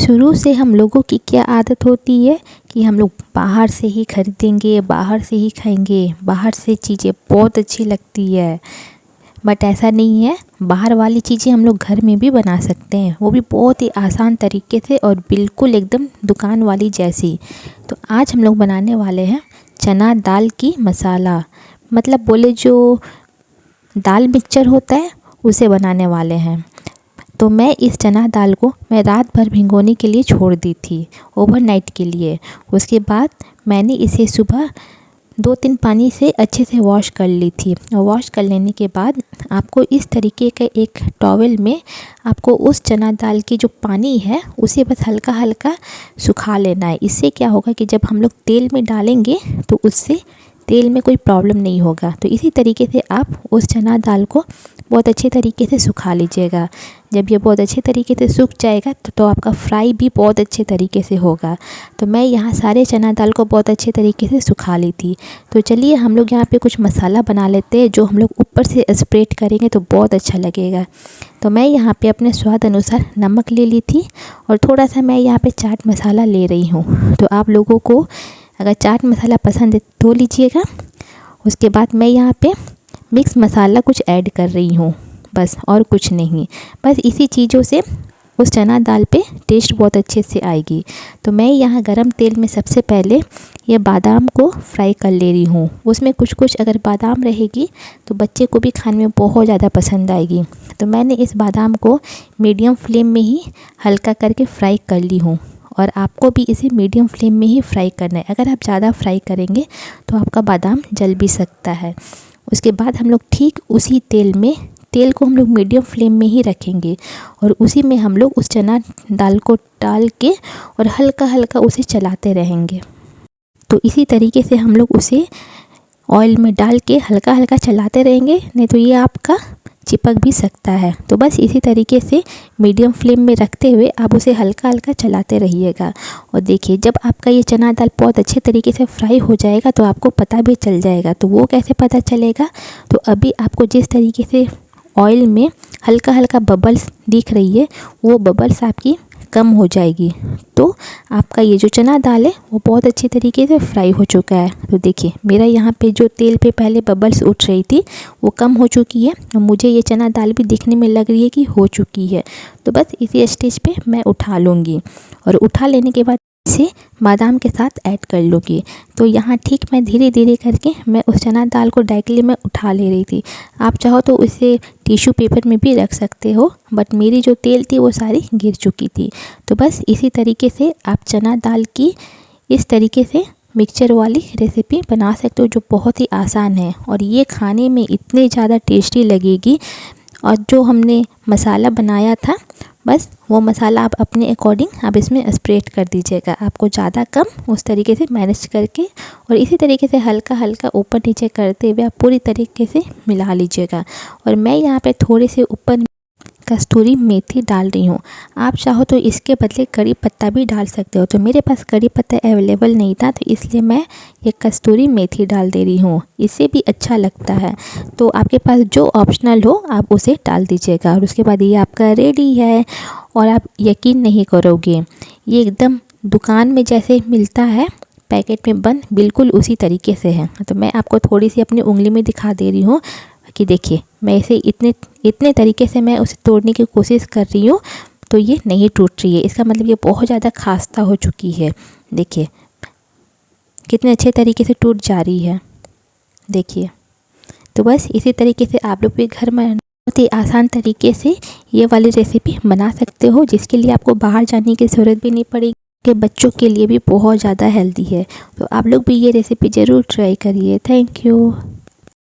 शुरू से हम लोगों की क्या आदत होती है कि हम लोग बाहर से ही खरीदेंगे, बाहर से ही खाएंगे, बाहर से चीज़ें बहुत अच्छी लगती है। बट ऐसा नहीं है, बाहर वाली चीज़ें हम लोग घर में भी बना सकते हैं, वो भी बहुत ही आसान तरीके से और बिल्कुल एकदम दुकान वाली जैसी। तो आज हम लोग बनाने वाले हैं चना दाल की मसाला, मतलब बोले जो दाल मिक्सचर होता है उसे बनाने वाले हैं। तो मैं इस चना दाल को रात भर भिगोने के लिए छोड़ दी थी, ओवरनाइट के लिए। उसके बाद मैंने इसे सुबह 2-3 पानी से अच्छे से वॉश कर ली थी। और वॉश कर लेने के बाद आपको इस तरीके के एक टॉवल में आपको उस चना दाल की जो पानी है उसे बस हल्का हल्का सुखा लेना है। इससे क्या होगा कि जब हम लोग तेल में डालेंगे तो उससे तेल में कोई प्रॉब्लम नहीं होगा। तो इसी तरीके से आप उस चना दाल को बहुत अच्छे तरीके से सुखा लीजिएगा। जब ये बहुत अच्छे तरीके से सूख जाएगा तो आपका फ्राई भी बहुत अच्छे तरीके से होगा। तो मैं यहाँ सारे चना दाल को बहुत अच्छे तरीके से सुखा ली थी। तो चलिए हम लोग यहाँ पे कुछ मसाला बना लेते हैं जो हम लोग ऊपर से स्प्रेड करेंगे तो बहुत अच्छा लगेगा। तो मैं यहाँ पे अपने स्वाद अनुसार नमक ले ली थी और थोड़ा सा मैं यहाँ पे चाट मसाला ले रही हूँ। तो आप लोगों को अगर चाट मसाला पसंद है तो लीजिएगा। उसके बाद मैं यहाँ पे मिक्स मसाला कुछ ऐड कर रही हूँ, बस और कुछ नहीं। बस इसी चीज़ों से उस चना दाल पे टेस्ट बहुत अच्छे से आएगी। तो मैं यहाँ गरम तेल में सबसे पहले ये बादाम को फ्राई कर ले रही हूँ। उसमें कुछ अगर बादाम रहेगी तो बच्चे को भी खाने में बहुत ज़्यादा पसंद आएगी। तो मैंने इस बादाम को मीडियम फ्लेम में ही हल्का करके फ्राई कर ली हूँ और आपको भी इसे मीडियम फ्लेम में ही फ्राई करना है। अगर आप ज़्यादा फ्राई करेंगे तो आपका बादाम जल भी सकता है। उसके बाद हम लोग ठीक उसी तेल को हम लोग मीडियम फ्लेम में ही रखेंगे और उसी में हम लोग उस चना दाल को डाल के और हल्का हल्का उसे चलाते रहेंगे। तो इसी तरीके से हम लोग उसे ऑयल में डाल के हल्का हल्का चलाते रहेंगे, नहीं तो ये आपका चिपक भी सकता है। तो बस इसी तरीके से मीडियम फ्लेम में रखते हुए आप उसे हल्का हल्का चलाते रहिएगा। और देखिए जब आपका ये चना दाल बहुत अच्छे तरीके से फ्राई हो जाएगा तो आपको पता भी चल जाएगा। तो वो कैसे पता चलेगा, तो अभी आपको जिस तरीके से ऑयल में हल्का हल्का बबल्स दिख रही है वो बबल्स आपकी कम हो जाएगी। तो आपका ये जो चना दाल है वो बहुत अच्छे तरीके से फ्राई हो चुका है। तो देखिए मेरा यहाँ पे जो तेल पे पहले बबल्स उठ रही थी वो कम हो चुकी है और मुझे ये चना दाल भी दिखने में लग रही है कि हो चुकी है। तो बस इसी स्टेज पे मैं उठा लूँगी और उठा लेने के बाद इसे बादाम के साथ ऐड कर लूँगी। तो यहाँ ठीक मैं धीरे धीरे करके मैं उस चना दाल को डायरेक्टली मैं उठा ले रही थी। आप चाहो तो इसे टिश्यू पेपर में भी रख सकते हो, बट मेरी जो तेल थी वो सारी गिर चुकी थी। तो बस इसी तरीके से आप चना दाल की इस तरीके से मिक्सचर वाली रेसिपी बना सकते हो जो बहुत ही आसान है और ये खाने में इतनी ज़्यादा टेस्टी लगेगी। और जो हमने मसाला बनाया था बस वो मसाला आप अपने अकॉर्डिंग आप इसमें स्प्रेड कर दीजिएगा, आपको ज़्यादा कम उस तरीके से मैनेज करके और इसी तरीके से हल्का हल्का ऊपर नीचे करते हुए आप पूरी तरीके से मिला लीजिएगा। और मैं यहाँ पे थोड़े से ऊपर कस्तूरी मेथी डाल रही हूँ। आप चाहो तो इसके बदले कड़ी पत्ता भी डाल सकते हो। तो मेरे पास कड़ी पत्ता अवेलेबल नहीं था तो इसलिए मैं ये कस्तूरी मेथी डाल दे रही हूँ, इससे भी अच्छा लगता है। तो आपके पास जो ऑप्शनल हो आप उसे डाल दीजिएगा। और उसके बाद ये आपका रेडी है और आप यकीन नहीं करोगे ये एकदम दुकान में जैसे मिलता है पैकेट में बंद बिल्कुल उसी तरीके से है। तो मैं आपको थोड़ी सी अपनी उंगली में दिखा दे रही हूँ कि देखिए मैं इसे इतने तरीके से मैं उसे तोड़ने की कोशिश कर रही हूँ तो ये नहीं टूट रही है। इसका मतलब ये बहुत ज़्यादा खास्ता हो चुकी है। देखिए कितने अच्छे तरीके से टूट जा रही है, देखिए। तो बस इसी तरीके से आप लोग भी घर में बहुत ही आसान तरीके से ये वाली रेसिपी बना सकते हो, जिसके लिए आपको बाहर जाने की ज़रूरत भी नहीं पड़ेगी, कि बच्चों के लिए भी बहुत ज़्यादा हेल्दी है। तो आप लोग भी ये रेसिपी ज़रूर ट्राई करिए। Thank you.